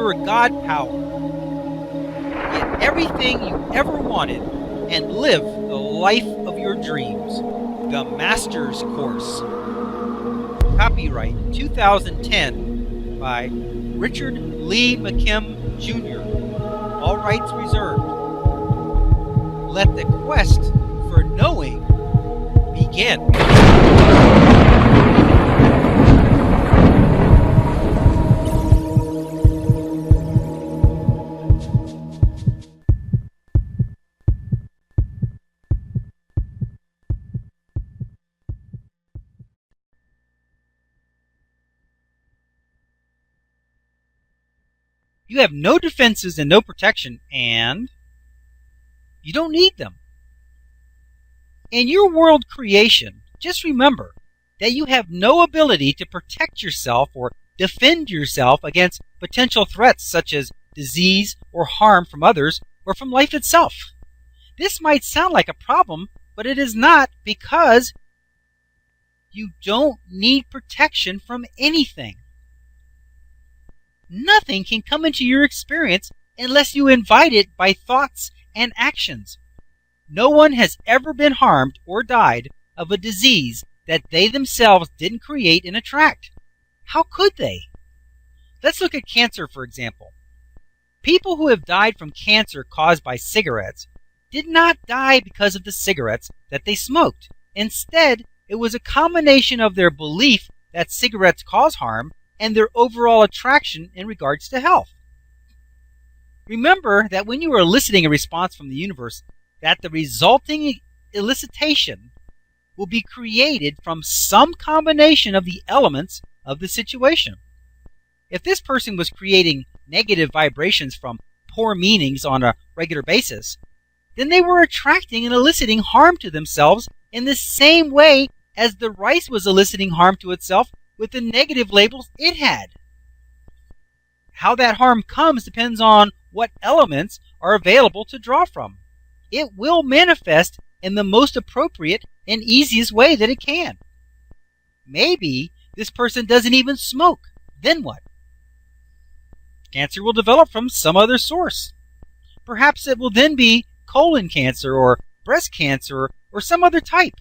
you're a god power. Get everything you ever wanted and live the life of your dreams. The Master's Course. Copyright 2010 by Richard Lee McKim Jr. All rights reserved. Let the quest for knowing begin. You have no defenses and no protection, and you don't need them. In your world creation, just remember that you have no ability to protect yourself or defend yourself against potential threats such as disease or harm from others or from life itself. This might sound like a problem, but it is not, because you don't need protection from anything. Nothing can come into your experience unless you invite it by thoughts and actions. No one has ever been harmed or died of a disease that they themselves didn't create and attract. How could they? Let's look at cancer, for example. People who have died from cancer caused by cigarettes did not die because of the cigarettes that they smoked. Instead, it was a combination of their belief that cigarettes cause harm and their overall attraction in regards to health. Remember that when you are eliciting a response from the universe, that the resulting elicitation will be created from some combination of the elements of the situation. If this person was creating negative vibrations from poor meanings on a regular basis, then they were attracting and eliciting harm to themselves in the same way as the rice was eliciting harm to itself with the negative labels it had. How that harm comes depends on what elements are available to draw from. It will manifest in the most appropriate and easiest way that it can. Maybe this person doesn't even smoke. Then what? Cancer will develop from some other source. Perhaps it will then be colon cancer or breast cancer or some other type.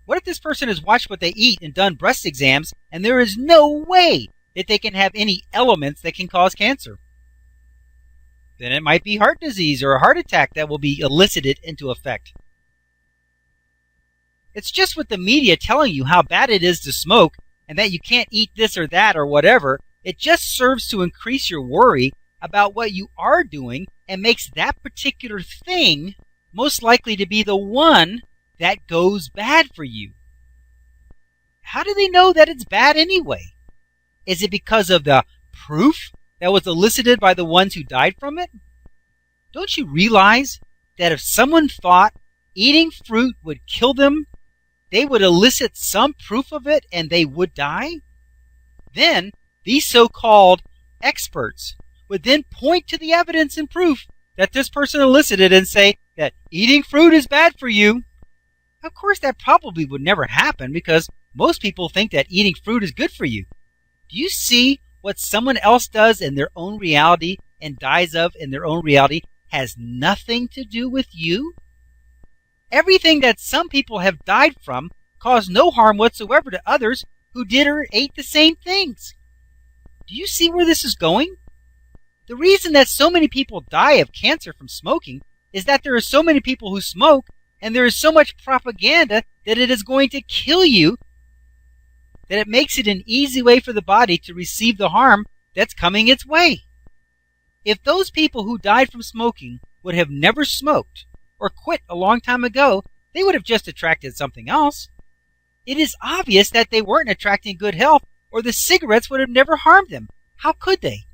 What if this person has watched what they eat and done breast exams, and there is no way that they can have any elements that can cause cancer? Then it might be heart disease or a heart attack that will be elicited into effect. It's just with the media telling you how bad it is to smoke and that you can't eat this or that or whatever. It just serves to increase your worry about what you are doing and makes that particular thing most likely to be the one that goes bad for you. How do they know that it's bad anyway? Is it because of the proof that was elicited by the ones who died from it? Don't you realize that if someone thought eating fruit would kill them, they would elicit some proof of it and they would die? Then these so-called experts would then point to the evidence and proof that this person elicited and say that eating fruit is bad for you. Of course, that probably would never happen because most people think that eating fruit is good for you. Do you see what someone else does in their own reality and dies of in their own reality has nothing to do with you? Everything that some people have died from caused no harm whatsoever to others who did or ate the same things. Do you see where this is going? The reason that so many people die of cancer from smoking is that there are so many people who smoke, and there is so much propaganda that it is going to kill you, that it makes it an easy way for the body to receive the harm that's coming its way. If those people who died from smoking would have never smoked or quit a long time ago, they would have just attracted something else. It is obvious that they weren't attracting good health, or the cigarettes would have never harmed them. How could they?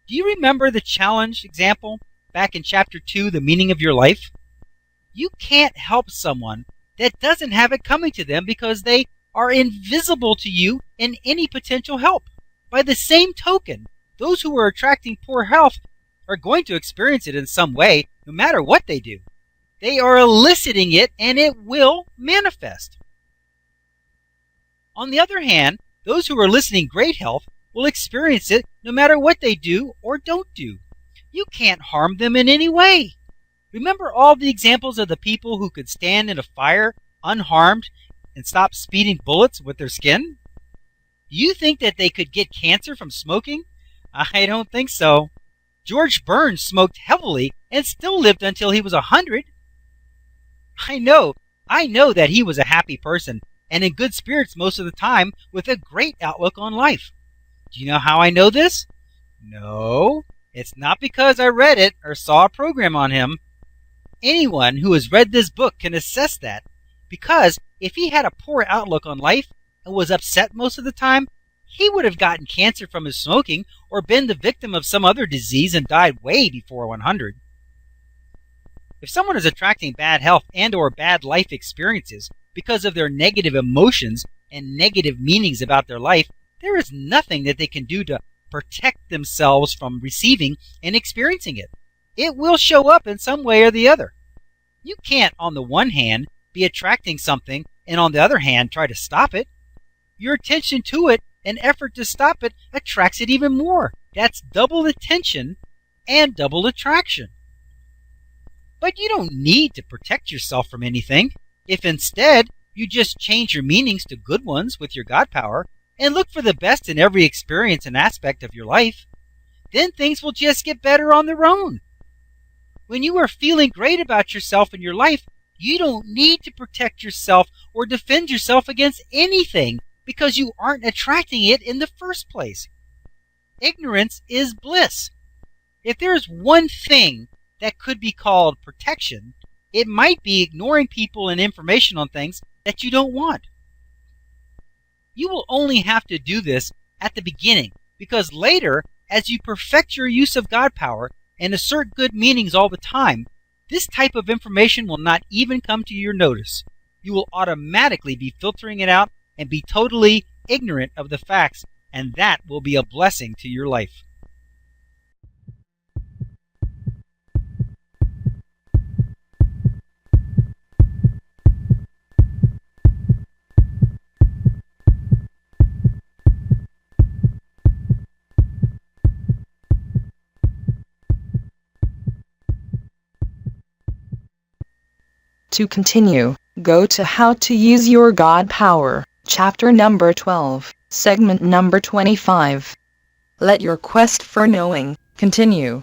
Do you remember the challenge example back in Chapter 2, The Meaning of Your Life? You can't help someone that doesn't have it coming to them because they are invisible to you in any potential help. By the same token, those who are attracting poor health are going to experience it in some way, no matter what they do. They are eliciting it, and it will manifest. On the other hand, those who are eliciting great health will experience it no matter what they do or don't do. You can't harm them in any way. Remember all the examples of the people who could stand in a fire unharmed and stop speeding bullets with their skin? You think that they could get cancer from smoking? I don't think so. George Burns smoked heavily and still lived until he was 100. I know that he was a happy person and in good spirits most of the time with a great outlook on life. Do you know how I know this? No, it's not because I read it or saw a program on him. Anyone who has read this book can assess that, because if he had a poor outlook on life and was upset most of the time, he would have gotten cancer from his smoking or been the victim of some other disease and died way before 100. If someone is attracting bad health and or bad life experiences because of their negative emotions and negative meanings about their life, there is nothing that they can do to protect themselves from receiving and experiencing it. It will show up in some way or the other. You can't, on the one hand, be attracting something and on the other hand try to stop it. Your attention to it and effort to stop it attracts it even more. That's double attention and double attraction. But you don't need to protect yourself from anything. If instead you just change your meanings to good ones with your God power and look for the best in every experience and aspect of your life, then things will just get better on their own. When you are feeling great about yourself and your life, you don't need to protect yourself or defend yourself against anything because you aren't attracting it in the first place. Ignorance is bliss. If there is one thing that could be called protection, it might be ignoring people and information on things that you don't want. You will only have to do this at the beginning, because later, as you perfect your use of God power and assert good meanings all the time, this type of information will not even come to your notice. You will automatically be filtering it out and be totally ignorant of the facts, and that will be a blessing to your life. To continue, go to How to Use Your God Power, chapter number 12, segment number 25. Let your quest for knowing continue.